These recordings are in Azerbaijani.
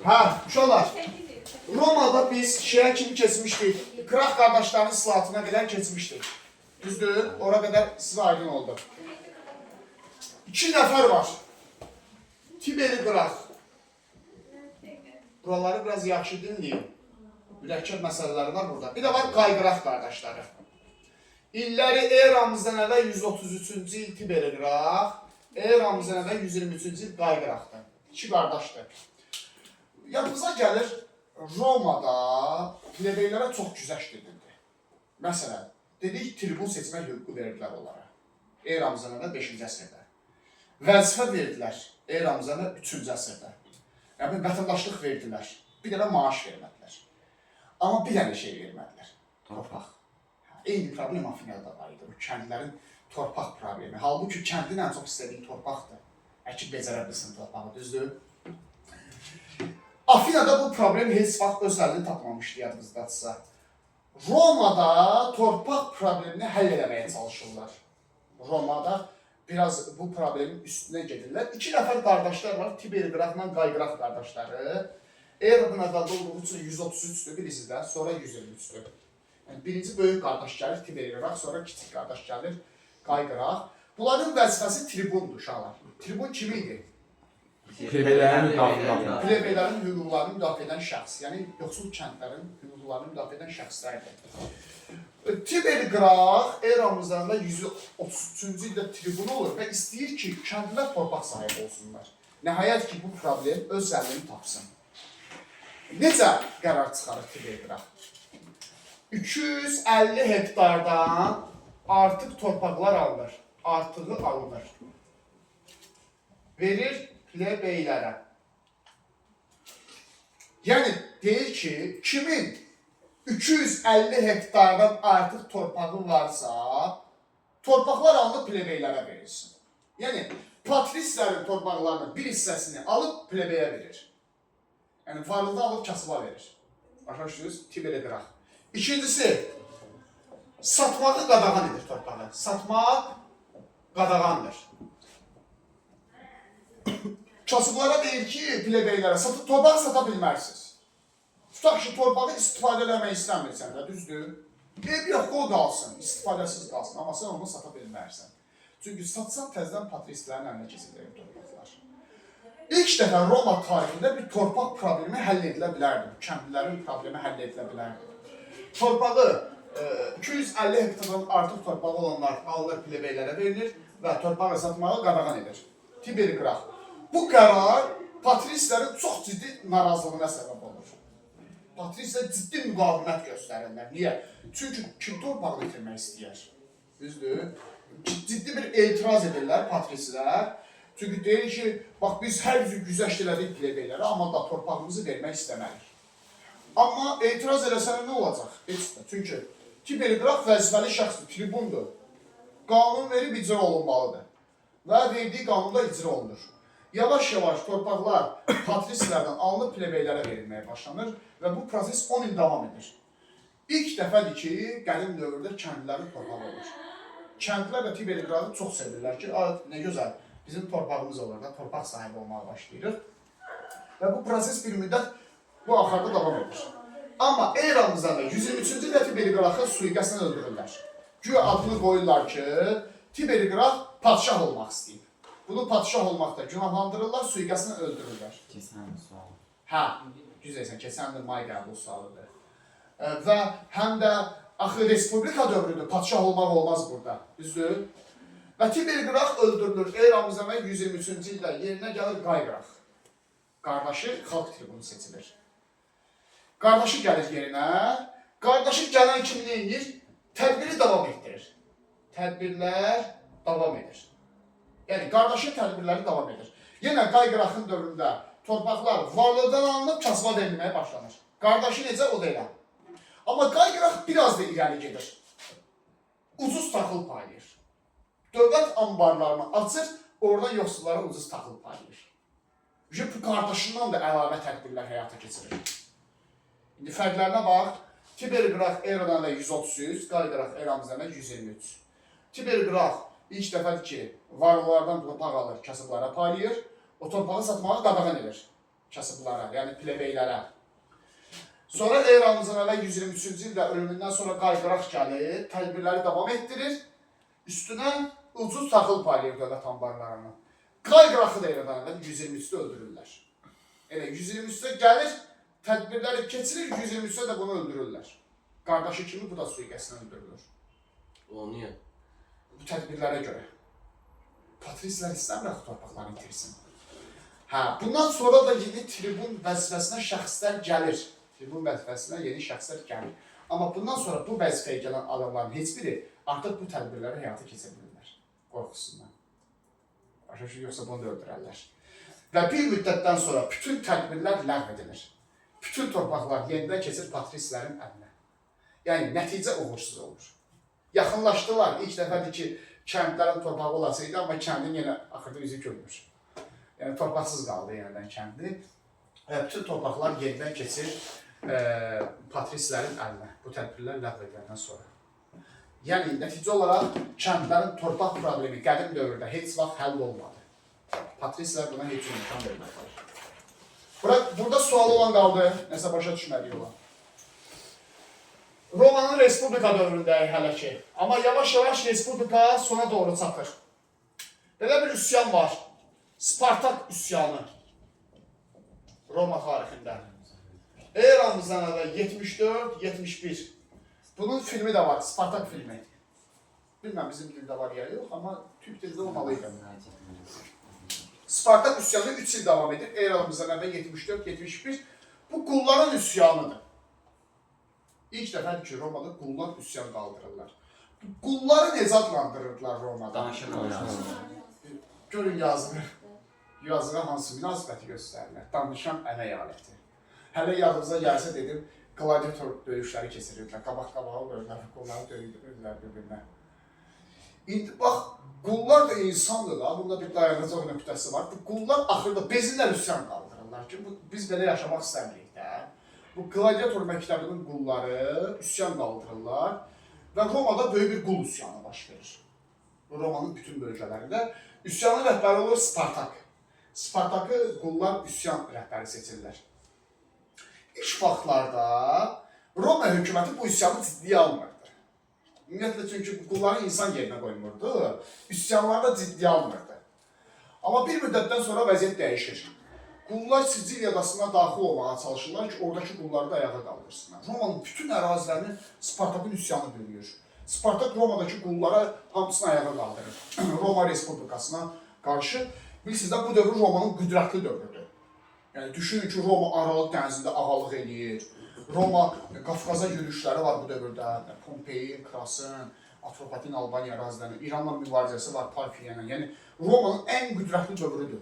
Ha, uşaqlar. Romada biz şeye kimi keçmişdik? Qıraq qardaşların islahatına qədər keçmişdik. Düzdür? Ora qədər sizə aydın oldu. 2 nəfər var. Tiberi qıraq. Buraları biraz yaxşı dinləyin. Mürəkkəb məsələləri var burada. Bir də var qayqıraq qardaşları. İlləri eramızdan əvvəl 133-cü il Tiberi qıraq, eramızdan əvvəl 123-cü il qayqıraqdır. 2 qardaşdır. Yadımıza gəlir, Romada plebeylərə çox güzəşt edildi. Məsələn, dedik tribun seçmək hüququ verdilər onlara. Eramızdan əvvəl 5-ci əsrdə. Vəzifə verdilər eramızdan əvvəl 3-cü əsrdə. Yəni, vətəndaşlıq verdilər. Bir dənə maaş vermədilər. Amma bir dənə şey vermədilər. Torpaq. Eyni problem Afinada var idi. Kəndlərin torpaq problemi. Halbuki kəndin ən çox istədiyi torpaqdır. Əkib becərə bilsin torpağı, düzdür? Afinada bu problem heç vaxt öz əlini tapmamışdı yadınızdadırsa. Romada torpaq problemini həll eləməyə çalışırlar. Romada biraz bu problemin üstünə gedirlər. 2 nəfər qardaşlar var, Tiberi qıraqla qayqıraq qardaşları. Eradan əvvəldə olduğu üçün 133-dür, birisi də, sonra 123-dür. Yəni, birinci böyük qardaş gəlir, Tiberi qıraq, sonra kiçik qardaş gəlir, qayqıraq. Bunların vəzifəsi tribundur, uşaqlar. Tribun kim idi? Plebeylərin müdafiə Plebeylərin hüquqlarını müdafiə edən şəxs, yəni yoxsul kəndlərin hüquqlarını müdafiə edən şəxslərdir. Tiberi qıraq eramızdan da 133-cü ildə tribun olur və istəyir ki, kəndlər torpaq sahibi olsunlar. Nəhayət ki, bu problem öz həllini tapsın. Necə qərar çıxarır Tiberi qıraq? 250 hektardan artıq torpaqlar alınır, artığı alınır. Verir plebeylərə. Yəni, deyir ki, kimin 250 hektardan artıq torpağı varsa, torpaqlar alınıb plebeylərə verilsin. Yəni, patrislərin torpaqlarının bir hissəsini alıb plebeyə verir. Yəni, varlığı alıb kasıba verir. Başa düşdünüz? Tiberi qıraq. İkincisi, satmağı qadağan edir torpağı. Satmaq qadağandır. Kasıblara deyir ki, plebeylərə torpaq sata bilmərsiniz. Tutaq ki, torpağı istifadə eləmək istəmirsən də, düzdür? Deyib yox, o qalsın, istifadəsiz qalsın, amma sən onu sata bilmərsən. Çünki satsan təzdən patrislərin əlinə keçəcək torpaqlar. İlk dəfə Roma tarixində bir torpaq problemi həll edilə bilərdi. Kəndlilərin problemi həll edilə bilərdi. Torpağı 250 hektardan artıq torpağı olanlar alınır plebeylərə verilir və torpağı satmağı qadağan edir. Tiberi qıraq. Bu qərar patrislərin çox ciddi narazılığına səbəb olur. Patrislər ciddi müqavimət göstərirlər. Niyə? Çünki kim torpağını itirmək istəyər? Düzdür? Ciddi bir etiraz edirlər patrislər. Çünki deyir ki, bax biz hər üzü güzəşt elədik plebeylərə, amma da torpağımızı vermək istəmərik. Amma etiraz eləsələr nə olacaq? Heç də. Çünki Tiberi qıraq vəzifəli şəxsdir, tribundur. Qanun verib icra olunmalıdır. Və verdiyi qanunda icra olunur. Yavaş-yavaş torpaqlar patrislərdən alınıb plebeylərə verilməyə başlanır və bu proses 10 il davam edir. İlk dəfədir ki, qədim dövrdə kəndlilərin torpağı olur. Kəndlilər və Tiberi qırağı çox sevirlər ki, nə gözəl, bizim torpağımız olur da, torpaq sahibi olmağa başlayırıq. Və bu proses bir müddət bu axarda davam edir. Amma eramızdan da 123-cü ildə Tiberi qırağı suiqəsdən öldürürlər. Güya adını qoyurlar ki, Tiberi qıraq padişah olmaq istəyib. Bunu padişah olmaqda günahlandırırlar, suiqəsini öldürürlər. Keçən sual. Hə, düzəysən, keçən il may qəbul sualıdır. Və həm də axı respublika dövrüdür, padişah olmaq olmaz burada, düzdür? Və Tiberi qıraq öldürülür, eramızdan 123-cü ildə yerinə gəlir qayqıraq. Qardaşı xalq tribunu seçilir. Qardaşı gəlir yerinə, qardaşı gələn kimi neyinir? Tədbiri davam etdirir. Tədbirlər davam edir. Yəni, qardaşın tədbirləri davam edir. Yenə qayqıraqın dövründə torpaqlar varlıqdan alınıb kasıba verilməyə başlanır. Qardaşı necə, o da elə. Amma qayqıraq biraz da irəli gedir. Ucuz taxıl paylayır. Dövlət ambarlarını açır, oradan yoxsullara ucuz taxıl paylayır. Bu qardaşından da əlavə tədbirlər həyata keçirir. İndi fərqlərinə bax, Tiberi qıraq eradan 133, qayqıraq eramızdan 123. Tiberi qıraq ilk dəfədir ki, varlılardan torpaq alır, kasıblara paylayır, o torpağı satmağı qadağan edir. kasıblara, yəni plebeylərə. Sonra eramızdan əvvəl 123-cü ildə ölümündən sonra qayqıraq gəlir, tədbirləri davam etdirir, üstünə ucuz taxıl paylayır dövlət anbarlarına. Qayqırağı da eradan əvvəl 123-də öldürürlər. Elə 123-də gəlir, tədbirləri keçirir, 123-də də bunu öldürürlər. Qardaşı kimi bu da suiqəsdən öldürülür. O niyə? Bu tədbirlərə görə. Patrislər istəmirək torpaqlarını itirsin. Bundan sonra da yeni tribun vəzifəsinə şəxslər gəlir. Tribun vəzifəsinə yeni şəxslər gəlir. Amma bundan sonra bu vəzifəyə gələn adamların heç biri artıq bu tədbirləri həyata keçə bilirlər. Qorxusundan. Başa düşür, yoxsa bunu da öldürərlər. Və bir müddətdən sonra bütün tədbirlər ləğv edilir. Bütün torpaqlar yenidən keçir patrislərin əlinə. Yəni, nəticə uğursuz olur. Yaxınlaşdılar. İlk dəfədir ki, kəndlərin torpağı olasıydı, amma kəndin yenə axırda üzü görmür. Yəni, torpaqsız qaldı yenidən kəndi. Bütün torpaqlar yenidən keçir patrislərin əlinə. Bu tədbirlər ləğv ediləndən sonra. Yəni, nəticə olaraq kəndlərin torpaq problemi qədim dövrdə heç vaxt həll olmadı. Patrislər buna heç imkan verməkdir. Burada sualı olan qaldı, nəsə başa düşmədiyi olan. Romanın Respublika dövründəyik hələ ki. Amma yavaş-yavaş Respublika sona doğru çatır. Belə bir üsyan var. Spartak üsyanı. Roma tarixində. Eramızdan əvvəl 74-71. Bunun filmi də var, Spartak filmi. Bilməm bizim dildə var ya yox, amma Türk dildə olmalıydı. Spartak üsyanı 3 il davam edir. Eramızdan əvvəl 74-71. Bu qulların üsyanıdır. İlk dəfədir ki, Romada qullar üsyan qaldırırlar. Qulları necə adlandırırdılar Romada? Danışan. Görün yazını. Yazına hansı münasibəti göstərirlər? Danışan əmək aləti. Hələ yadınıza gəlsə dedim, gladiator döyüşləri keçirirdilər. Qabaq-qabağa qoyurlar, qulları döyürdülər bir-birinə. İndi bax, qullar da insandır da, bunda bir dayanacaq nöqtəsi var. Bu qullar axırda bezinlər üsyan qaldırırlar ki, biz belə yaşamaq istəmirik də. Bu gladiator məktəbinin qulları üsyan qaldırırlar və Romada böyük bir qul üsyanı baş verir. Romanın bütün bölgələrində üsyanın rəhbəri olur Spartak. Spartakı qullar üsyan rəhbəri seçirlər. İlk vaxtlarda Roma hökuməti bu üsyanı ciddiyə almırdı. Ümumiyyətlə, çünki qulları insan yerinə qoymurdu, üsyanları da ciddiyə almırdı. Amma bir müddətdən sonra vəziyyət dəyişir. Qullar Siciliya adasına daxil olmağa çalışırlar ki, oradakı qulları da ayağa qaldırsınlar. Romanın bütün ərazilərini Spartakın üsyanı bölüyor. Spartak Romadakı qullara hamısını ayağa qaldırır. Roma Respublikasına qarşı. Bilirsiniz də, bu dövr Romanın qüdrətli dövrüdür. Yəni, düşünün ki, Roma Aralıq dənizində ağalıq eləyir. Roma Qafqaza yürüyüşləri var bu dövrdə. Pompeyin, Krasın, Atropatin, Albaniya ərazilərinin, İranla mübarizəsi var Parfiyanın. Yəni, Romanın ən qüdrətli dövrüdür.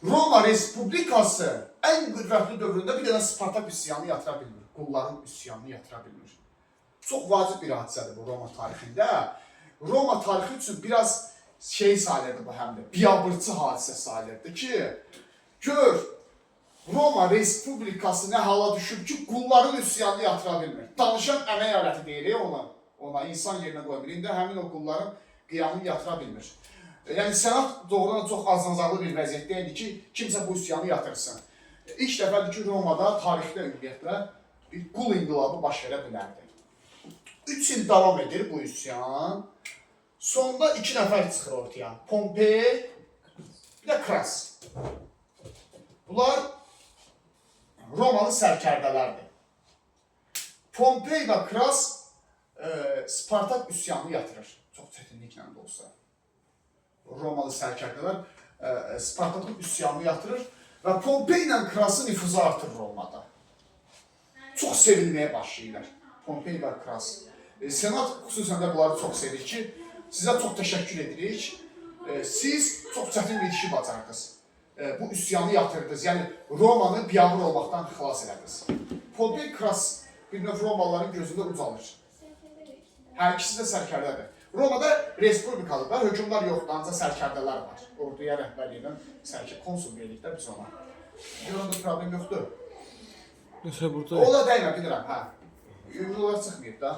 Roma Respublikası ən qüdrətli dövründə bir dənə Spartak üsyanı yatıra bilmir. Qulların üsyanını yatıra bilmir. Çox vacib bir hadisədir bu Roma tarixində. Roma tarixi üçün biraz sayılırdı bu həm də, biabırçı hadisə sayılırdı ki, gör, Roma Respublikası nə hala düşüb ki, qulların üsyanını yatıra bilmir. Danışan əmək aləti deyirik ona insan yerinə qoymur. İndi həmin o qulların qiyamını yatıra bilmir. Yəni, Senat doğrudan çox azınacaqlı bir vəziyyətdə idi ki, kimsə bu üsyanı yatırsın. İlk dəfədir ki, Romada tarixdə ümumiyyətlə bir qul inqilabı baş verə bilərdi. 3 il davam edir bu üsyan. Sonda 2 nəfər çıxır ortaya. Pompey, bir də Kras. Bunlar Romalı sərkərdələrdir. Pompey və Kras Spartak üsyanını yatırır. Çox çətinliklə də olsa. Romalı sərkərdələr Spartakın üsyanını yatırır və Pompey ilə Krasın nüfuzu artır Romada. Çox sevilməyə başlayırlar. Pompey və Kras. Senat xüsusən də bunları çox sevir ki, sizə çox təşəkkür edirik. Siz çox çətin bir işi bacardınız. Bu üsyanı yatırdınız. Yəni, Romanı biabır olmaqdan xilas elədiniz. Pompey Kras bir növ Romalıların gözündə ucalır. Hər ikisi də sərkərdədir. Romada respublikalılar, hökümdar yoxdur, ancaq sərkərdələr var. Orduya rəhbərlik edən konsul verdikdə biz ona. Onda problem yoxdur. Nəsə burada? Ola dəymə, bilirəm, hə. Ümumi olaraq çıxmayıb da.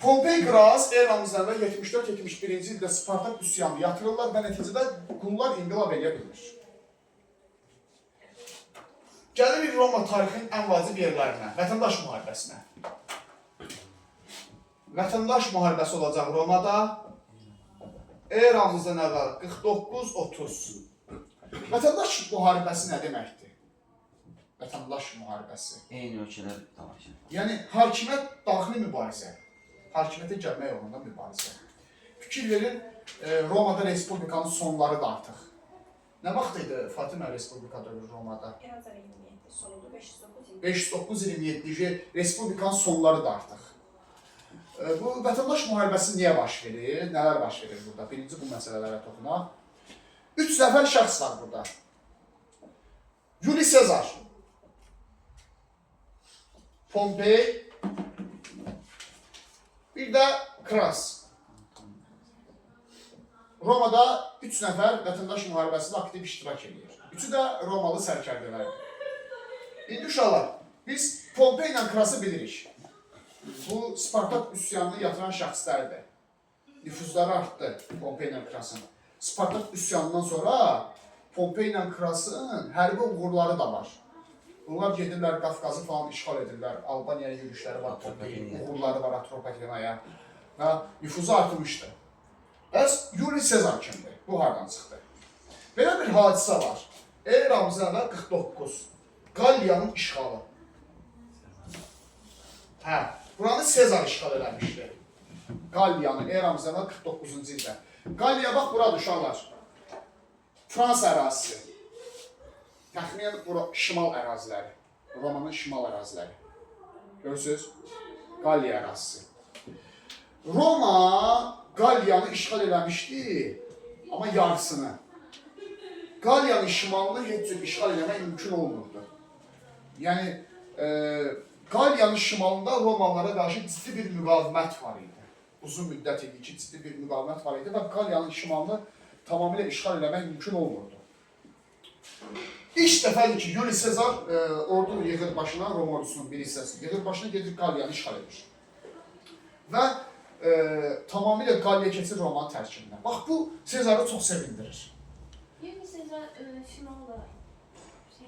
Pompey Kras eramızdan əvvəl 74-71-ci ildə Spartak üsyanını yatırırlar və nəticədə qullar inqilab edə bilmir. Gəlirik Roma tarixinin ən vacib yerlərinə, vətəndaş müharibəsinə. Vətəndaş müharibəsi olacaq Romada. Eramızdan əvvəl 49-30. Vətəndaş müharibəsi nə deməkdir? Vətəndaş müharibəsi. Eyni ölkələr dalaşır. Yəni, hakimiyyət daxili mübarizə. Hakimiyyətə gəlmək yolunda mübarizə. Fikir verin, Romada Respublikanın sonları da artıq. Nə vaxt idi Fatimə Respublika dövür Romada? 509-27 Respublikanın sonları da artıq. Bu vətəndaş müharibəsi niyə baş verir? Nələr baş verir burada? Birinci bu məsələlərə toxunaq. 3 nəfər şəxs var burada. Yuli Sezar, Pompey, bir də Kras. Romada 3 nəfər vətəndaş müharibəsində aktiv iştirak edir. Üçü də Romalı sərkərdələrdir. İndi uşaqlar, biz Pompey ilə Krası bilirik. Bu Spartak üsyanını yatıran şəxslərdir. Nüfuzları artdı Pompey ilə Krasın. Spartak üsyanından sonra Pompey ilə Krasın hərbi uğurları da var. Bunlar gedirlər, Qafqazı falan işğal edirlər. Albaniyaya yürüşləri var, uğurları var Atropatenaya. Və nüfuzu artmışdı. Bəs Yuli Sezar kimdir? Bu hardan çıxdı? Belə bir hadisə var. Eramızdan əvvəl 49. Qalliyanın işğalı. Hə, buranı Sezar işğal eləmişdi. Qalliyanı eramızdan əvvəl 49-cu ildə. Qalliya bax buradır uşaqlar. Fransa ərazisi. Təxminən bura şimal əraziləri. Romanın şimal əraziləri. Görürsünüz? Qalliya ərazisi. Roma Qalliyanı işğal eləmişdi, amma yarısını. Qalliyanın şimalını heç cür işğal eləmək mümkün olmurdu. Yəni, Qalliyanın şimalında Romalılara qarşı ciddi bir müqavimət var idi. Uzun müddət idi ki, ciddi bir müqavimət var idi və Qalliyanın şimalını tamamilə işğal eləmək mümkün olmurdu. İlk dəfədir ki, Yuli Sezar ordu yığır başına, Roma ordusunun bir hissəsi yığır başına, gedir Qalliyanı işğal edir. Və tamamilə Qalliya keçir Romanın tərkibinə. Bax, bu Sezarı çox sevindirir. Yuli Sezar şimalda...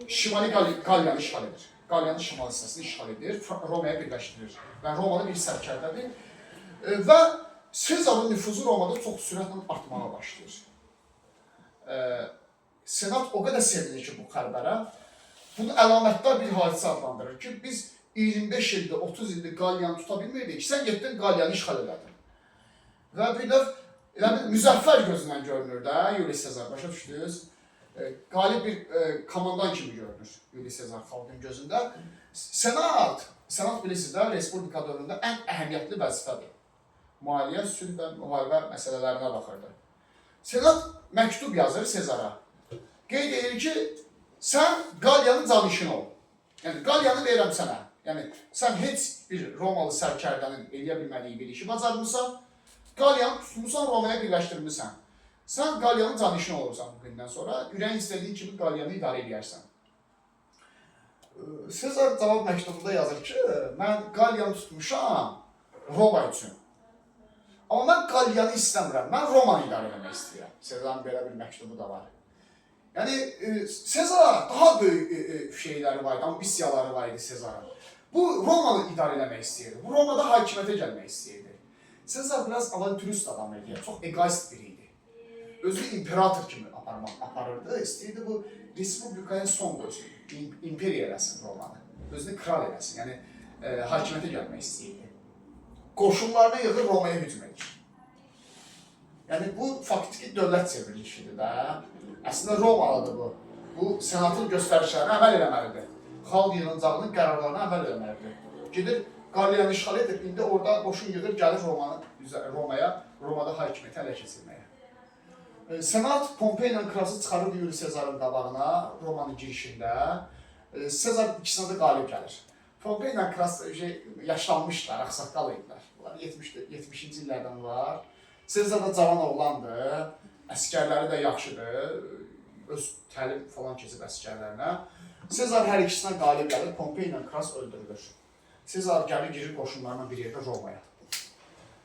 Şimali Qalliyanı işğal edir. Qalliyanın şimal hissəsini işğal edir, Romaya birləşdirir və Romalı bir sərkərdədir. Və Sezarın nüfuzu Romada çox sürətlə artmağa başlayır. Senat o qədər sevinir ki, bu xəbərə, bunu əlamətdar bir hadisə adlandırır ki, biz 25 ildə, 30 ildə Qalliyanı tuta bilmirdik ki, sən getdin Qalliyanı işğal elədin. Və bir də müzəffər gözündən görünür də Yuli Sezar, başa düşdünüz? Qalib bir komandan kimi görünür Yuli Sezar xalqın gözündə. Senat bilirsiniz də, Respublika dövründə ən əhəmiyyətli vəzifədir. Maliyyə, sülh və müharibə məsələlərinə baxırdı. Senat məktub yazır Sezara. Qeyd edir ki, sən Qalliyanın canişini ol. Yəni, Qalliyanı verirəm sənə. Yəni, sən heç bir Romalı sərkərdənin eləyə bilmədiyi bir işi bacarmısan, Qalliyanı tutmuşsan, Romaya birləşdirmişsən. Sən Qalliyanın canişini olursan bu gündən sonra, ürəyin istədiyin kimi Qalliyanı idarə edərsən. Sezar cavab məktubunda yazır ki, mən Qalliyanı tutmuşam Roma üçün. Amma mən Qalliyanı istəmirəm, mən Romanı idarə etmək istəyirəm. Sezarın belə bir məktubu da var. Yəni, Sezar daha böyük şeyləri var idi, ambisiyaları var idi Sezarın. Bu, Romanı idarə etmək istəyirdi, bu Romada hakimiyyətə gəlmək istəyirdi. Sezar biraz avantürist adam idi, çox egoist biri idi. Özünü imperator kimi aparırdı, istəyirdi bu Respublikaya son qoysun, imperiya eləsin Romanı, özünü kral eləsin, yəni hakimiyyətə gəlmək istəyirdi. Qoşunlarını yığır, Romaya hücum edir. Yəni, bu faktiki dövlət çevrilişidir də. Əslində Romalıdır bu. Bu, senatın göstərişlərinə əməl eləməlidir. Xalq yığıncağının qərarlarına əməl eləməlidir. Gedir, Qalliyanı işğal edir, indi orada qoşun yığır, gəlir Romaya, Romada hakimiyyəti ələ keçirməyə. Senat Pompey ilə Krası çıxarır Yuli Sezarın qabağına, Romanın girişində. Sezar ikisinə də qalib gəlir. Pompey ilə Kras yaşlanmışlar, ağsaqqal idilər. Bunlar 70-ci illərdən var. Sezar da cavan oğlandır, əskərləri də yaxşıdır, öz təlim falan keçib əskərlərinə. Sezar hər ikisinə qalib gəlir, Pompey ilə Kras öldürülür. Sezar gəlir, girir qoşunlarla bir yerdə Romaya.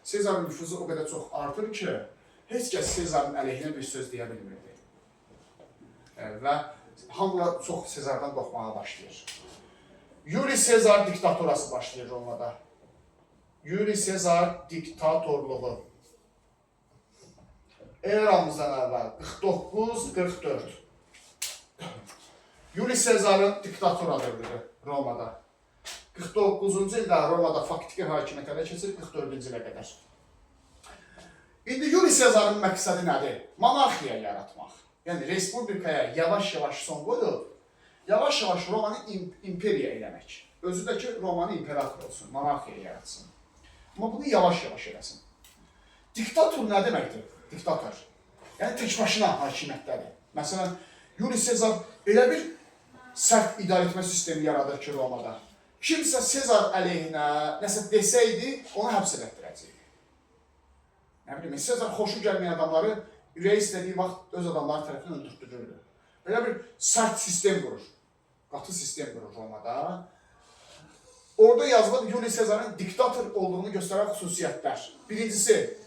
Sezarın nüfuzu o qədər çox artır ki, heç kəs Sezarın əleyhinə bir söz deyə bilmirdi. Və hamılar çox Sezardan qorxmağa başlayır. Yuli Sezar diktatorası başlayır Romada. Yuli Sezar diktatorluğu. Eramızdan əvvəl 49-44. Yuli Sezarın diktator dövrüdür Romada. 49-cu ildə Romada faktiki hakimiyyət ələ keçir 44-cü ilə qədər. İndi Yuli Sezarın məqsədi nədir? Monarxiya yaratmaq. Yəni respublikaya yavaş-yavaş son qoyub, yavaş-yavaş Romanı imperiya eləmək. Özü də ki, Romanı imperator olsun, monarxiya yaratsın. Amma bunu yavaş-yavaş eləsin. Diktator nə deməkdir? Diktator. Yəni tək başına hakimiyyətdədir. Məsələn, Yuli Sezar elə bir sərt idarə etmə sistemi yaradır ki, Romada. Kimsə Sezar əleyhinə nəsə desəydi, onu həbs elətdirəcək. Nə bilim, Sezar xoşu gəlməyən adamları ürəyi istədiyi vaxt öz adamları tərəfindən öldürtdürürdü. Belə bir sərt sistem qurur. Qatı sistem qurur Romada. Orada yazılır Yuli Sezarın diktator olduğunu göstərən xüsusiyyətlər. Birincisi,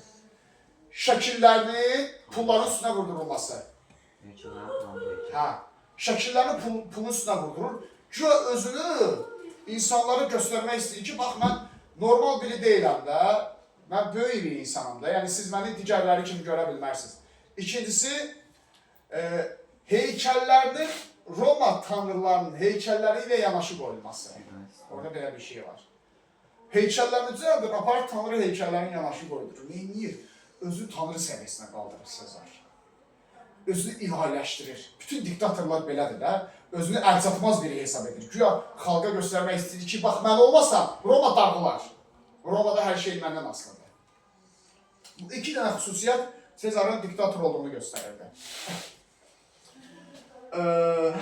şəkillərini pulların üstünə vurdurulması. Şəkillərini pulun üstünə vurdurur. Güya özünü insanlara göstərmək istəyir ki, bax, mən normal biri deyiləm də, mən böyük bir insanım da, yəni siz məni digərləri kimi görə bilmərsiniz. İkincisi, heykəllərinin Roma tanrılarının heykəlləri ilə yanaşı qoyulması. Orada belə bir şey var. Heykəllərini düzəldir, apar tanrı heykəllərin yanaşı qoyulur. Neyiniyir? Özü tanrı səviyyəsinə qaldırır Sezar. Özünü ilahiləşdirir. Bütün diktatorlar belədir də, özünü əlçatmaz biri hesab edir. Güya xalqa göstərmək istəyir ki, bax, mən olmasam, Roma dağılar. Romada hər şey məndən asılıdır. Bu iki dənə xüsusiyyət Sezarın diktator olduğunu göstərirdi.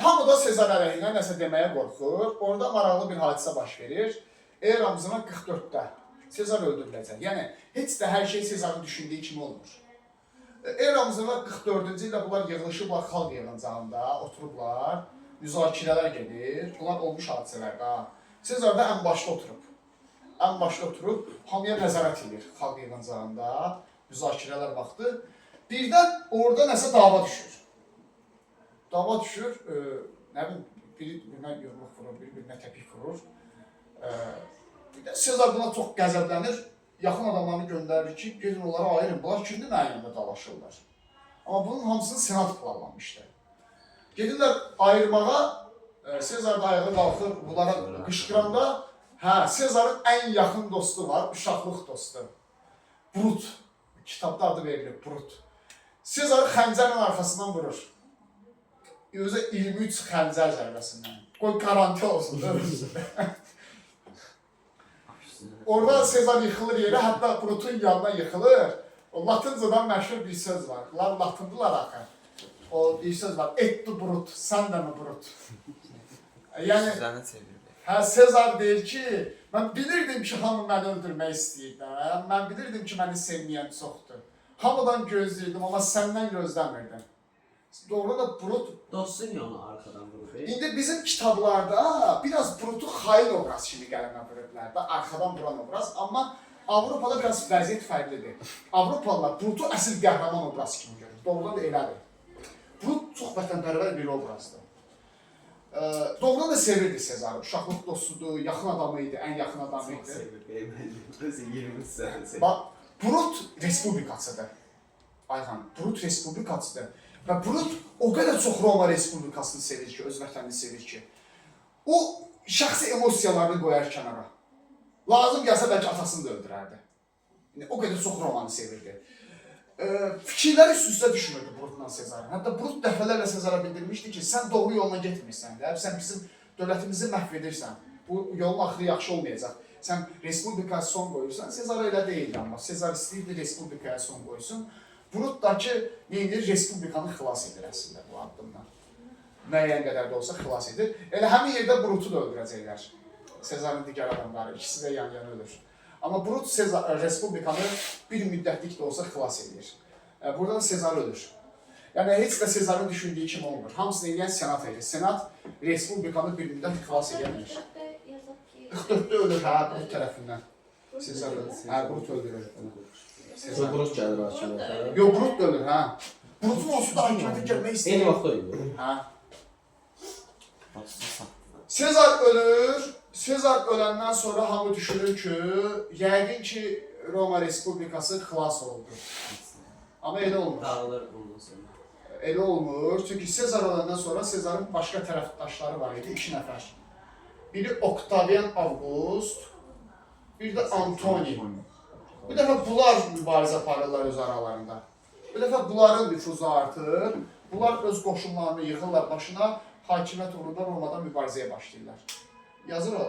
Hamı da Sezar əleyhinə nəsə deməyə qorxur. Orada maraqlı bir hadisə baş verir. Eramızın 44-də Sezar öldürüləcək. Yəni, heç də hər şey Sezarın düşündüyü kimi olmur. Eramızın 44-cü ildə bunlar yığılışıblar xalq yığıncağında, oturublar, müzakirələr gedir. Bunlar olmuş hadisələrdə. Sezar da ən başda oturub. Ən başda oturub, hamıya nəzarət edir xalq yığıncağında, müzakirələr vaxtı. Birdən orada nəsə dava düşür. Dava düşür, nə bilim, biri birinə yumruq vurur, biri birinə təpik vurur. Sezar buna çox qəzəblənir, yaxın adamlarını göndərir ki, gedin onlara ayırın, bunlar kimdir mənim yanında dalaşırlar. Amma bunun hamısını senat planlamışdı. Gedirlər ayırmağa, Sezar da ayağa qalxır, bunlara qışqıranda, Sezarın ən yaxın dostu var, uşaqlıq dostu. Brut, kitabda adı verilir, Brut. Sezarı xəncərin arxasından vurur. Özə 23 xəncər zərbəsindən. Qoy garanti olsun, dövürsün. Orada Sezar yıxılır yerə, hətta Brutun yanına yıxılır. O Latıncadan məşhur bir söz var. Bunlar Latındılar axı. O bir söz var. Et tu Brut, sən də mi Brut? Yəni, Sezar deyir ki, mən bilirdim ki, hamı məni öldürmək istəyir. Mən bilirdim ki, məni sevməyən çoxdur. Hamıdan gözləyirdim, amma səndən gözləmirdim. Doğru da Brut... Dostun onu arkadan vurur. İndi bizim kitablarda biraz Brut'u xain obraz kimi qələmə vururlar da, arxadan vuran obraz. Amma Avropada biraz vəziyyət fərqlidir. Avropalılar Brut'u əsl qəhrəman obraz kimi görür. Doğrudan da elədir. Brut çox vətənpərvər bir obrazdır. Doğrudan da sevirdi Sezarı. Uşaqlıq dostudur, yaxın adamı idi, ən yaxın adamı idi. Çok sevirdi. 20 sene sevirdi. Bax, Brut respublikasıdır. Ayxan, Brut respublikasıdır. Və Brut o qədər çox Roma respublikasını sevir ki, öz vətənini sevir ki, o şəxsi emosiyalarını qoyar kənara. Lazım gəlsə bəlkə atasını da öldürərdi. O qədər çox Romanı sevirdi. Fikirləri üst-üstə düşmürdü Brutla Sezarın. Hətta Brut dəfələrlə Sezara bildirmişdi ki, sən doğru yoluna getmirsən də, sən bizim dövlətimizi məhv edirsən. Bu yolun axırı yaxşı olmayacaq. Sən respublikaya son qoyursan, Sezar elə deyildi amma. Sezar istəyirdi respublikaya son qoysun. Brut da ki, neydir? Respublikanı xilas edir əslində bu addımdan. Müəyyən qədər də olsa xilas edir. Elə həmin yerdə Brutu da öldürəcəklər. Sezarın digər adamları, ikisi də yan-yana ölür. Amma Brut respublikanı bir müddətlik də olsa xilas edir. Buradan Sezar ölür. Yəni, heç də Sezarın düşündüyü kimi olmur. Hamısını eləyən senat edir. Senat respublikanı bir müddət xilas edəmir. 44-də ölür, Brut tərəfindən. Sezar ölür. Brut öldürür. Brut gəlir hakimiyyətə. Yox, Brut da ölür, Brutun onsuz da hakimiyyətə gəlmək istəyir. Eyni vaxtda ölür. Sezar ölür. Sezar öləndən sonra hamı düşünür ki, yəqin ki, Roma Respublikası xilas oldu. Amma elə olmur. Dağılır ondan sonra. Elə olmur. Çünki Sezar öləndən sonra Sezarın başqa tərəfdaşları var idi, 2 nəfər. Biri Octavian August, bir də Antoni. Bu dəfə bunlar mübarizə aparırlar öz aralarında. Bu dəfə bunların nüfuzu artır. Bunlar öz qoşunlarını yığırlar başına, hakimiyyət uğrunda Romada mübarizəyə başlayırlar. Yazır o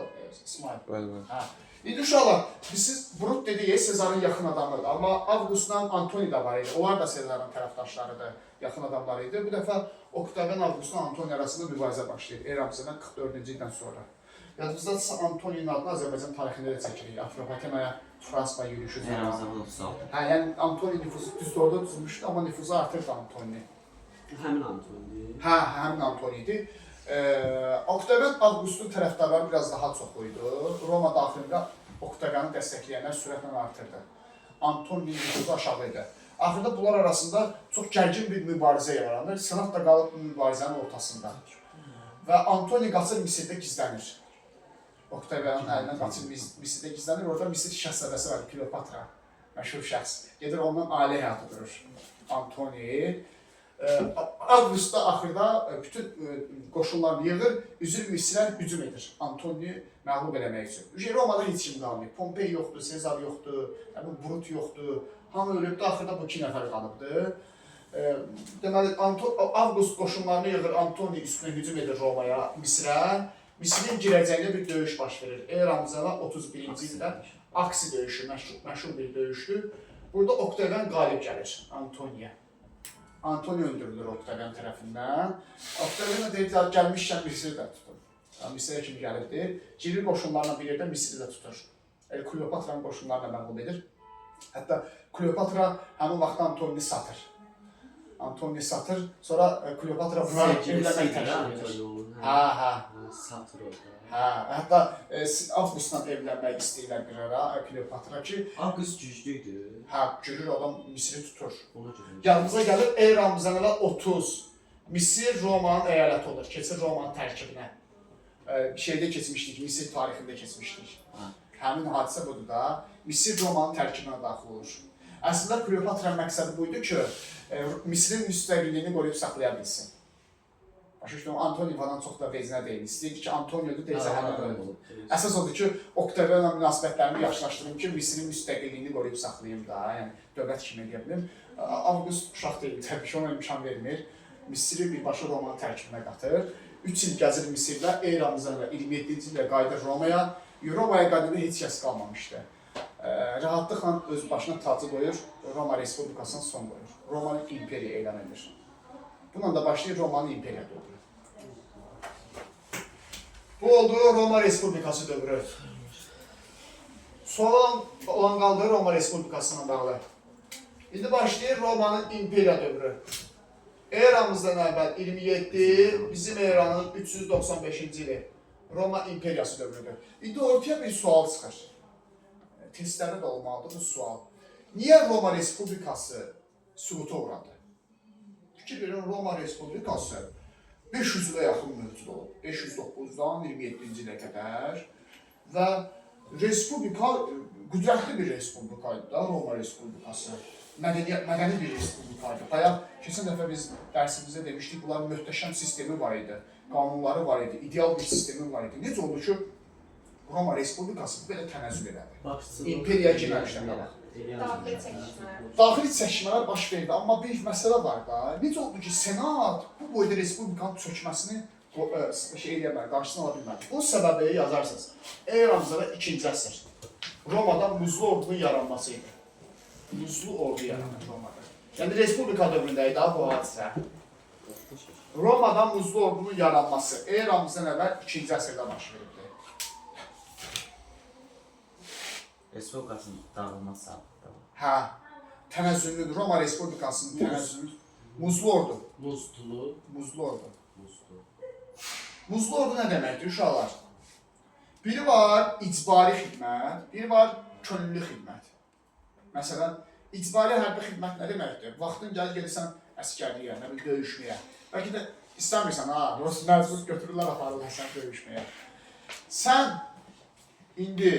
İsmail. Bəli. Hə. İndi uşaqlar, siz Brut dediyi Sezarın yaxın adamıdır. Amma Augustla Antoni da var idi. Onlar da Sezarın tərəfdaşlarıdır, yaxın adamları idi. Bu dəfə Octavian Augustla Antoni arasında mübarizə başlayır. Eramızdan 44-cü ildən sonra. Yadınızdadırsa Antoninin adını Azərbaycan tarixində də çəkirik. Atropatenaya Fransa yürüyüşü zamanı. Eramızdan 36. Hə, yəni Antoni nüfuzu düz orada düzmüşdü, amma nüfuzu artırdı Antoni. Həmin Antoni. Hə, həmin Antoni idi. Octavian Augustun tərəfdarları biraz daha çox idi. Roma daxilində Octavianı dəstəkləyənlər sürətlə artırdı. Antoninin nüfuzu aşağı idi. Axırda bunlar arasında çox gərgin bir mübarizə yaranır. Senat da qalıb bu mübarizənin ortasında. Və Antoni qaçır Misirdə gizlənir. Octavianın əlindən qaçır Misirdə gizlənir. Orada Misir şəhzadəsi var, Kleopatra. Məşhur şəxs. Gedir ondan ailə həyatı durur. Antoni. Avqustda axırda bütün qoşunlarını yığır, üzür Misirə hücum edir. Antoni məğlub eləmək üçün. Romada heç kim qalmıyor. Pompey yoxdur, Sezar yoxdur, Brut yoxdur. Hamı ölübdür, axırda bu 2 nəfər qalıbdır. Deməli, Avqust qoşunlarını yığır, Antoni üstünə hücum edir Romaya, Misirə. Misirin girəcəyində bir döyüş baş verir. Eramızdan 31-ci ildə Aksi döyüşü, məşhur bir döyüşdür. Burada Octavian qalib gəlir Antoniyə. Antoni öldürülür Octavian tərəfindən. Octavian deyir, gəlmişkən Misiri də tutun. Misirə kimi gəlibdir. Girir qoşunlarla bir yerdə Misiri də tutur. Kleopatranın qoşunlarına məğlub edir. Hətta Kleopatra həmin vaxtda Antonini satır. Antonini satır, sonra Kleopatra buna evlənmək təşkil edir. Hə. Satır orada. Hə, hətta Avqustla evlənmək istəyirlər bir ara Kleopatra ki... Avqust güclüydü. Hə, görür adam Misiri tutur. Ona görə. Yanımıza gəlir eramızdan elə 30. Misir Romanın əyaləti olur, keçir Romanın tərkibinə. Şeydə keçmişdik, Misir tarixində keçmişdik. Həmin hadisə budur da, Misir Romanın tərkibinə daxil olur. Əslində Kleopatranın məqsədi buydu ki, Misirin müstəqilliyini qoruyub saxlaya bilsin. Başa düşdüm, Antoni falan çox da vecinə deyil. İstəyirdi ki, Antoni öldü, deyəcə həmin öldü. Əsas odur ki, Octavianla münasibətlərimi yaxşılaşdırım ki, Misirin müstəqilliyini qoruyub saxlayayım da, yəni dövlət kimi edə bilim. Avqust uşaq deyil, təbii ki, ona imkan vermir. Misiri birbaşa Romanın tərkibinə qatır. 3 il gəzir Misirlə, eramızdan 27-ci ildə qayıdır Romaya. Romaya qədində heç kəs qalmamışdı. Rahatlıqla öz başına tacı qoyur, Roma Respublikasına son qoyur. Romanın imperiya elan edir. Bununla da başlayır Romanın imperiya dövrü. Bu oldu Roma Respublikası dövrü. Sonra olan qaldı Roma Respublikasına bağlı. İndi başlayır Romanın imperiya dövrü. Eramızdan əvvəl 27, bizim eranın 395-ci ili. Roma imperiyası dövrüdür. İndi ortaya bir sual çıxır. Testlərdə də olmalıdır bu sual. Niyə Roma Respublikası süquta uğradı? Fikir verin, Roma Respublikası 500 ilə yaxın mövcud olub. 509-dan 27-ci ilə qədər. Və Respublika qüdrətli bir respublikaydı da, Roma Respublikası. Mədəni bir respublikaydı. Bayaq, keçən dəfə biz dərsimizdə demişdik, bunların möhtəşəm sistemi var idi. Qanunları var idi, ideal bir sistemi var idi. Necə oldu ki, Roma Respublikası belə tənəzzül elədi. İmperiya girməmişdən qabaq. Daxili çəkişmələr baş verdi, amma bir məsələ var da. Necə oldu ki, Senat bu boyda Respublikanın çökməsini qarşısını ala bilmədi. Bunun səbəbi yazarsınız. Eramızda 2-ci əsr. Romada muzlu ordunun yaranması idi. Muzlu ordu yaranır Romada. Yəni Respublika dövründə idi bu hadisə. Romada muzlu ordunun yaranması eramızdan əvvəl 2-ci əsrdə baş verdi. Respublikasının dağılması haqqında. Hə, tənəzzüllüdür. Roma Respublikasının tənəzzüllü. Muzlu ordu. Muzlu. Muzlu ordu. Muzlu. Muzlu ordu nə deməkdir uşaqlar? Biri var icbari xidmət, biri var könüllü xidmət. Məsələn, icbari hərbi xidmət nə deməkdir? Vaxtın gəlir gedirsən əsgərliyə, nə bil döyüşməyə. Bəlkə də İstəmirsən ha, Rus məcbur götürürlər aparırlar sən döyüşməyə. Sən indi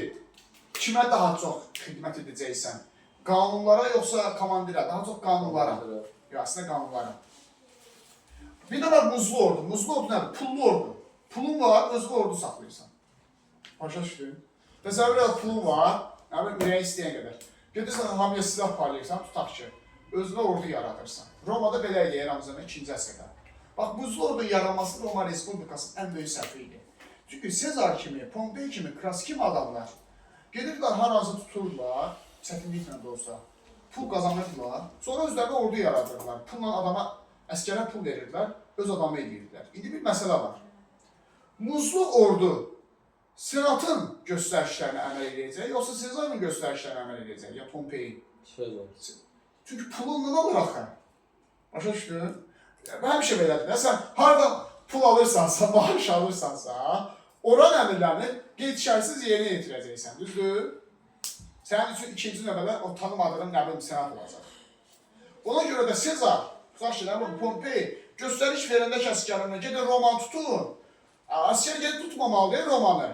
kimə daha çox xidmət edəcəksən? Qanunlara yoxsa komandirə? Daha çox qanunlara. Ya, əslində qanunlara. Bir də var muzlu ordu. Muzlu ordu nədir? Pullu ordu. Pulun var, özü ordu saxlayırsan. Başa düşdün? Təsəvvür et, pulun var, ürəyi istəyən qədər. Gedirsən, hamıya silah parlayırsan, tutaq ki, özünə ordu yaradırsan. Romada belə idi, Eramızdan 2-ci əsrdə. Bax, muzlu ordunun yaranması Roma Respublikasının ən böyük səhvi idi. Çünki Sezar kimi, Pompey kimi, Kras kimi adamlar gedirlər, haranızı tuturlar, çətinliklə də olsa, pul qazanırdılar, sonra özlərinə ordu yaradırlar. Pulla adama, əskərə pul verirdilər, öz adamı edirdilər. İndi bir məsələ var. Muzlu ordu Senatın göstərişlərinə əməl edəcək, yoxsa Sezarın göstərişlərinə əməl edəcək, ya Pompeyin? Söz olsun. Çünki pulun nə olur axı? Başa düşdün? Həmişə belədir. Sən harada pul alırsansa, maaş alırsansa, oran əmirlərini qeyd-şərtsiz yerinə yetirəcəksən, düzdür? Sənin üçün ikinci növbədə o tanımadığın qəbul senat olacaq. Ona görə də Sezar, tutaq ki, Pompey göstəriş verəndə kəsgərlərinə gedin Romanı tutun. Əskər gedib tutmamalıdır Romanı.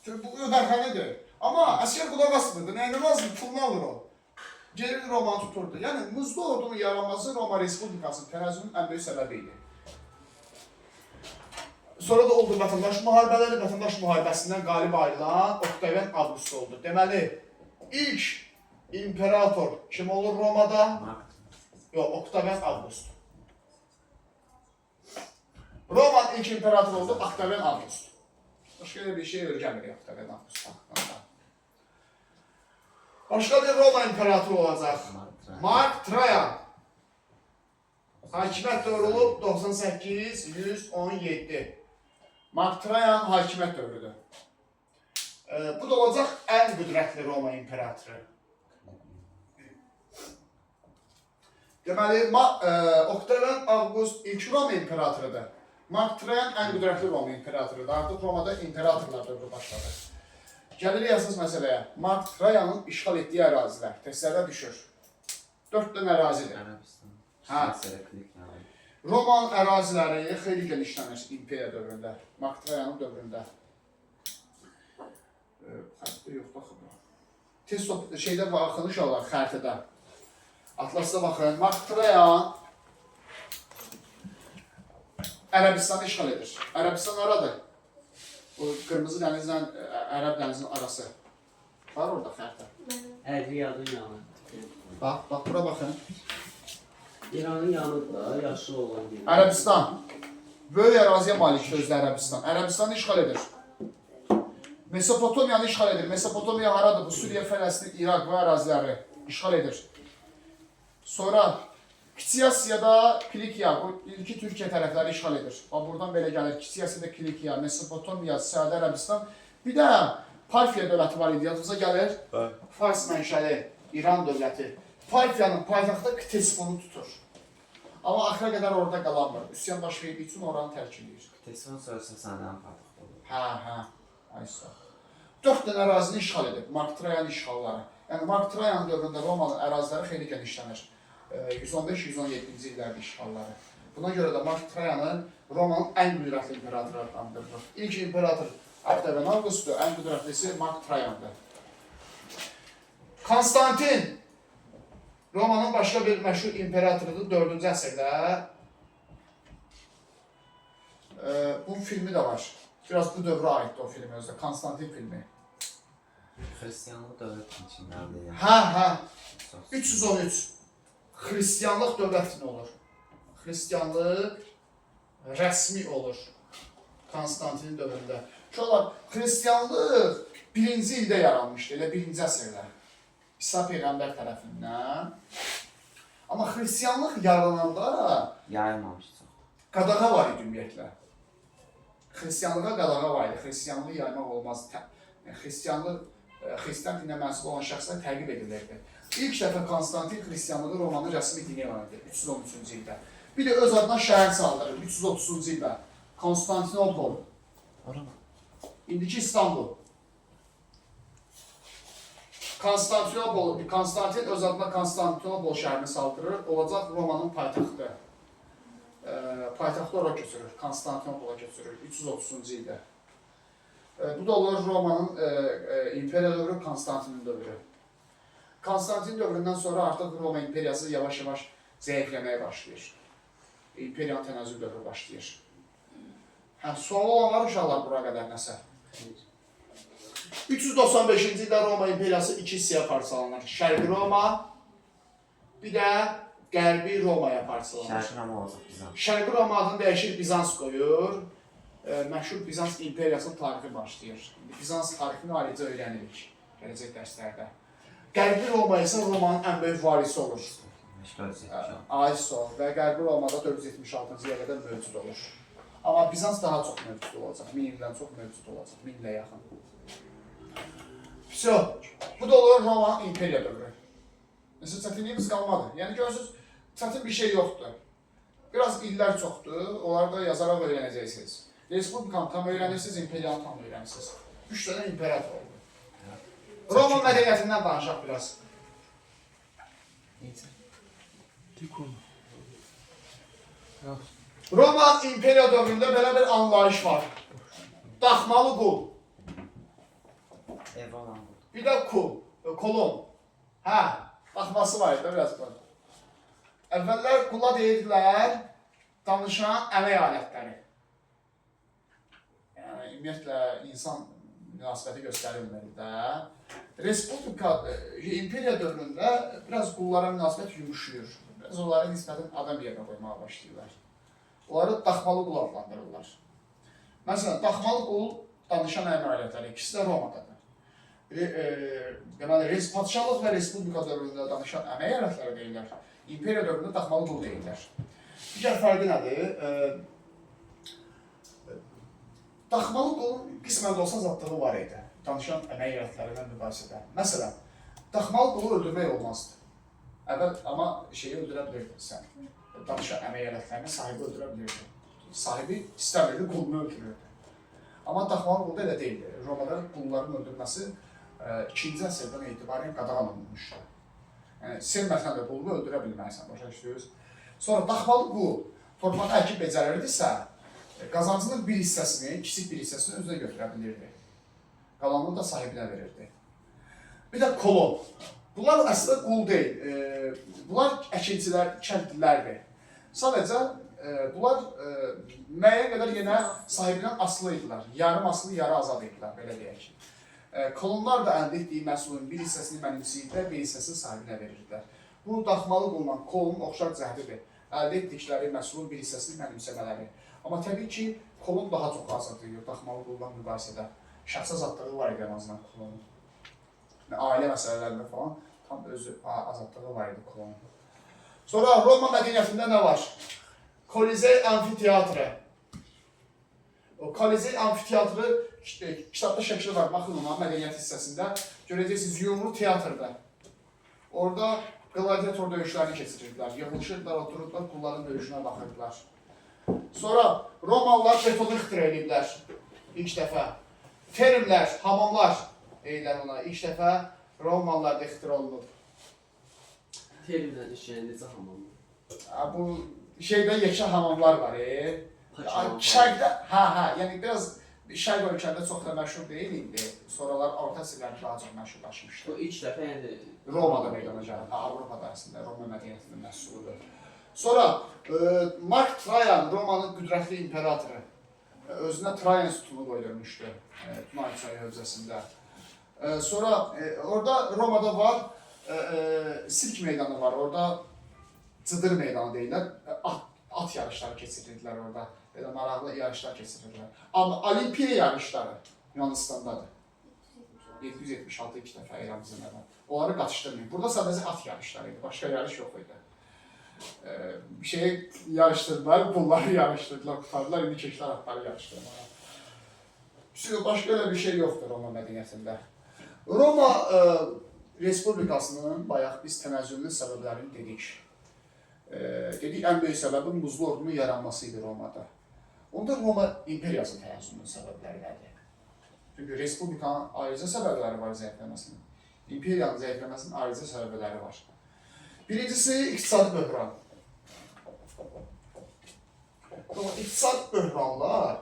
Çünki bu ödərxənidir. Amma əskər qulaq asmırdı, nəyini lazım, pulunu alır o. Gelir Romanı tuturdu. Yəni, muzlu ordunun yaranması Roma Respublikasının tərəzzünün ən böyük səbəbi idi. Sonra da oldu vətəndaş müharibələri, vətəndaş müharibəsindən qalib ayrılan Oktavian Avqust oldu. Deməli, ilk imperator kim olur Romada? Yox, Oktavian Avqust. Roman ilk imperator oldu, Oktavian Avqust. Başqa bir şey öyrənmirik Oktavian Avqust. Başqa bir Roma imperatoru olacaq. Mark Trajan. Hakimiyyət dövrü olub 98-117. Mark Trajan hakimiyyət dövrüdür. Bu da olacaq ən qüdrətli Roma imperatoru. Deməli, Oktavian Avqust ilk Roma imperatorudur. Mark Trajan ən qüdrətli Roma imperatorudur. Artıq Romada imperatorlar dövrü başladı. Gəlirik əsas məsələyə. Mark Trajanın işğal etdiyi ərazilər testlərdə düşür. 4 dənə ərazidir. Ərəbistan. Hə. Roman əraziləri xeyli genişlənir imperiya dövründə, Mark Trajanın dövründə. Xəttə yox, baxın. Tez şeydə baxın, inşallah, xəritədə. Atlasda baxın, Mark Trajan Ərəbistanı işğal edir. Ərəbistan aradır. O qırmızı dənizlə Ərəb dənizinin arası. Var orada xəritə. Riyadın yanı. Bax, bura baxın. İranın yanıdır, yaşlı olan yer. Ərəbistan. Böyük əraziyə malikdir özü Ərəbistan. Ərəbistanı işğal edir. Mesopotamiyanı işğal edir. Mesopotamiya haradır? Bu Suriya, Fələstin, İraq və əraziləri işğal edir. Sonra Kiçik Asiyada Kilikiya, bu ilki Türkiyə tərəfləri işğal edir. Buradan belə gəlir. Kiçik Asiyada Kilikiya, Mesopotamiya, Səudi Ərəbistan. Bir də Parfiya dövləti var idi. Yadınıza gəlir. Fars mənşəli İran dövləti. Parfiyanın paytaxtı Ktesifonu tutur. Amma axıra qədər orada qalanmır. Üsyan baş verdiyi üçün oranı tərk edir. Ktesifon sonrası səndən paytaxt olur. Hə. Aysa. 4 dənə ərazini işğal edib. Mark Trajan işğalları. Yəni Mark Trajan dövründə Romanın əraziləri xeyli genişlənir. 115-117-ci illərdə işğalları. Buna görə də Mark Trajanı Romanın ən qüdrətli imperatoru adlandırılır. İlk imperator Oktavian Avqustdur, ən qüdrətlisi Mark Trajandır. Konstantin Romanın başqa bir məşhur imperatorudur 4-cü əsrdə. Bunun filmi də var. Biraz bu dövrə aiddir o film özdə, Konstantin filmi. Hristiyanlıq dövlət içindədir. Hə. 313. Hristiyanlıq dövlət kimi olur. Hristiyanlıq rəsmi olur Konstantinin dövründə. Şolar, Hristiyanlıq 1-ci ildə yaranmışdı, elə 1-ci əsrdə. İsa Peyğəmbər tərəfindən. Amma Hristiyanlıq yarananda Yayılmamışdı. qadağa var idi ümumiyyətlə. Hristiyanlığa qadağa var idi, Hristiyanlığı yaymaq olmaz. Hristiyan dininə mənsub olan şəxslər təqib edilirdi. İlk dəfə Konstantin Hristiyanlığı Romanın rəsmi dini elan edir 313-cü ildə. Bir də öz adına şəhər saldırır 330-cu ildə. Konstantinopol. İndiki İstanbul. Konstantin öz adına Konstantinopol şəhərini saldırır, olacaq Romanın paytaxtı. paytaxtı ora köçürür, Konstantinopola köçürür 330-cu ildə. Bu da olur Romanın imperiya dövrü, Konstantinin dövrü. Konstantin dövründən sonra artıq Roma imperiyası yavaş-yavaş zəifləməyə başlayır. İmperiyanın tənəzzül dövrü başlayır. Sual olanlar uşaqlar bura qədər nəsə? 395-ci ildə Roma imperiyası iki hissəyə parçalanır. Şərqi Roma, bir də Qərbi Romaya parçalanır. Şərqi Roma olacaq Bizans. Şərqi Roma adını dəyişir, Bizans qoyur. Məşhur Bizans imperiyasının tarixi başlayır. Bizans tarixini ayrıca öyrənirik gələcək dərslərdə. Qərbi Roma isə Romanın ən böyük varisi olur. 476. Aiso və Qərbi Romada 476-cı ilə qədər mövcud olur. Amma Bizans daha çox mövcud olacaq, 1000 ildən çox mövcud olacaq, 1000 ilə yaxın. Bu da olur Roma imperiya dövrü. Nəsə çətinliyimiz qalmadı. Yəni görürsünüz, çətin bir şey yoxdur. Biraz illər çoxdur, onları da yazaraq öyrənəcəksiniz. Respublikanı tam öyrənirsiniz, imperiyanı tam öyrənirsiniz. 3 dənə imperator oldu. Roma mədəniyyətindən danışaq biraz. Roma imperiya dövründə belə bir anlayış var. Daxmalı qul, Ev olan bu. bir də kolon. Hə, daxması var idi, biraz var. Əvvəllər qula deyirdilər, danışan əmək alətləri. Yəni, ümumiyyətlə, insan münasibəti göstərilməli də. Respublika, imperiya dövründə biraz qullara münasibət yumuşuyur. Biraz onları nisbətən adam yerine qoymağa başlayırlar. Onları daxmalı qul adlandırırlar. Məsələn, daxmalı qul danışan əmək alətləri, ikisi də Romadadır. Deməli, padşahlıq və respublika dövründə danışan əmək alətləri deyirlər. İmperiya dövründə daxmalı qul deyirlər. Digər fərqi nədir? Daxmalı qulun qismən də olsa zadlığı var idi. Danışan əmək alətlərindən müqayisədə. Məsələn, daxmalı qulu öldürmək olmazdı. Əvvəl, amma şeyi öldürə bilirdin sən. Danışan əmək alətlərini sahibi öldürə bilirdi. Sahibi istəmirdi, qulunu öldürürdü. Amma daxmalı qulda elə deyildi. Romada qulların öldürməsi 2-ci əsrdən etibarən qadağan olunmuşdu. Yəni, sevməsən də qulunu öldürə bilməlisən, başa düşdünüz. Sonra daxmalı qul torpağı əkib becərirdisə, qazancının bir hissəsini, kiçik bir hissəsini özünə götürə bilirdi. Qalanını da sahibinə verirdi. Bir də kolon. Bunlar əslində qul deyil. Bunlar əkincilər, kəndlilərdir. Sadəcə bunlar müəyyən qədər yenə sahibindən asılı idilər. Yarım asılı, yarı azad idilər, belə deyək ki. Kolonlar da əldə etdiyi məhsulun bir hissəsini mənimsəyirlər, bir hissəsini sahibinə verirdilər. Bu, daxmalı qulundan kolonun oxşar cəhdidir. Əldə etdikləri məhsulun bir hissəsini mənimsəmələri. Amma təbii ki, kolon daha çox azad edir, daxmalı qulundan müqayisədə. Şəxsi azadlığı var idi en azından kolonun. Ailə məsələlərində falan tam özü azadlığı var idi kolonun. Sonra Roma mədəniyyətində nə var? Kolizey amfiteatrı. O Kolizey amfiteatrı kitabda şəkli var. Baxın ona mədəniyyət hissəsində. Görəcəksiniz yumru teatrda. Orada gladiator döyüşlərini keçirirdilər. Yığılışırdılar, otururdular, qulların döyüşünə baxırdılar. Sonra Romalılar betonu ixtira ediblər ilk dəfə. Terimlər, hamamlar deyirlər ona. İlk dəfə Romalılarda ixtira olunub. Terimdən işləyən necə hamamlar? Bu şeydə yekə hamamlar var. Şərqdə, yəni biraz şərq ölkələrdə çox da məşhur deyil indi. Sonralar orta əsrlərdə daha çox məşhurlaşmışdı. Bu ilk dəfə yəni Romada meydana gəldi, Avropada əslində Roma mədəniyyətinin məhsuludur. Sonra Mark Trajan, Romanın qüdrətli imperatoru, özünə Trajan sütunu qoydurmuşdu Dunay çayı hövzəsində. Sonra orada Romada var, sirk meydanı var, orada cıdır meydanı deyirlər, at yarışları keçirirdilər orada, belə maraqlı yarışlar keçirirdilər. Amma Olimpiya yarışları Yunanistandadır. 776 iki dəfə eramızın əvvəl. Onları qatışdırmayın. Burada sadəcə at yarışları idi, başqa yarış yox idi. Bir şey yarışdırdılar, bunları yarışdırdılar, qutardılar, indi keçlər atları yarışdırmağa. Başqa öyle bir şey yoxdur Roma mədəniyyətində. Roma Respublikasının bayaq biz tənəzzülünün səbəblərini dedik. Dedik, ən böyük səbəbin buzlu ordunun yaranması idi Romada. Onda Roma imperiyasının tənəzzülünün səbəbləri nədir? Çünki Respublikanın ayrıca səbəbləri var zəifləməsinin. İmperiyanın zəifləməsinin ayrıca səbəbləri var. Birincisi, iqtisadi böhran. Amma iqtisadi böhranlar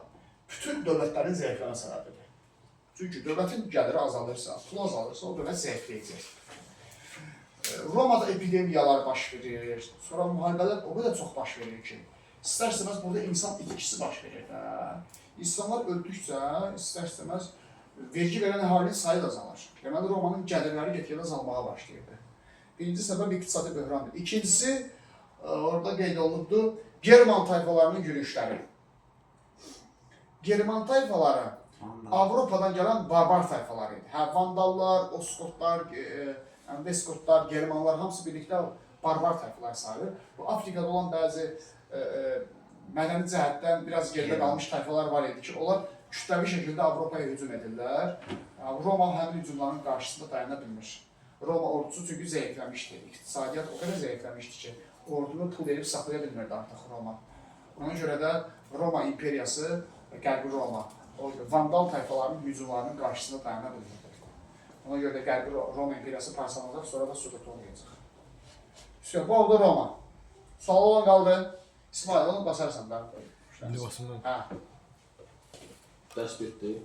bütün dövlətlərin zəifləmə səbəbidir. Çünki dövlətin gəliri azalırsa, pul azalırsa, o dövlət zəifləyəcək. Romada epidemiyalar baş verir, sonra müharibələr o qədər çox baş verir ki, istər-istəməz burada insan itkisi baş verir də. İnsanlar öldükcə, istər-istəməz vergi verən əhalinin sayı da azalır. Deməli, Romanın gəlirləri get-gedə azalmağa başlayırdı. Birinci səbəb iqtisadi böhrandır. İkincisi, orada qeyd olunubdur, German tayfalarının yürüyüşləri. German tayfaları Avropadan gələn barbar tayfalar idi. Hə, Vandallar, Oskotlar, Veskotlar, Germanlar hamısı birlikdə barbar tayfalar sayılır. Bu Afrikada olan bəzi mədəni cəhətdən biraz geridə qalmış tayfalar var idi ki, onlar kütləvi şəkildə Avropaya hücum edirlər. Roma həmin hücumların qarşısında dayana bilmir. Roma ordusu çünki zəifləmişdi. İqtisadiyyat o qədər zəifləmişdi ki, ordunu pul verib saxlaya bilmirdi artıq Roma. Ona görə də Roma imperiyası, Qərbi Roma, o Vandal tayfalarının hücumlarının qarşısında dayana bilmirdi. Ona görə də Qərbi Roma imperiyası parçalanacaq, sonra da süqut olmayacaq. Bu oldu Roma. Sual olan qaldı. İsmail, onu basarsan da. İndi basımdan. Hə. Dərs bitdi.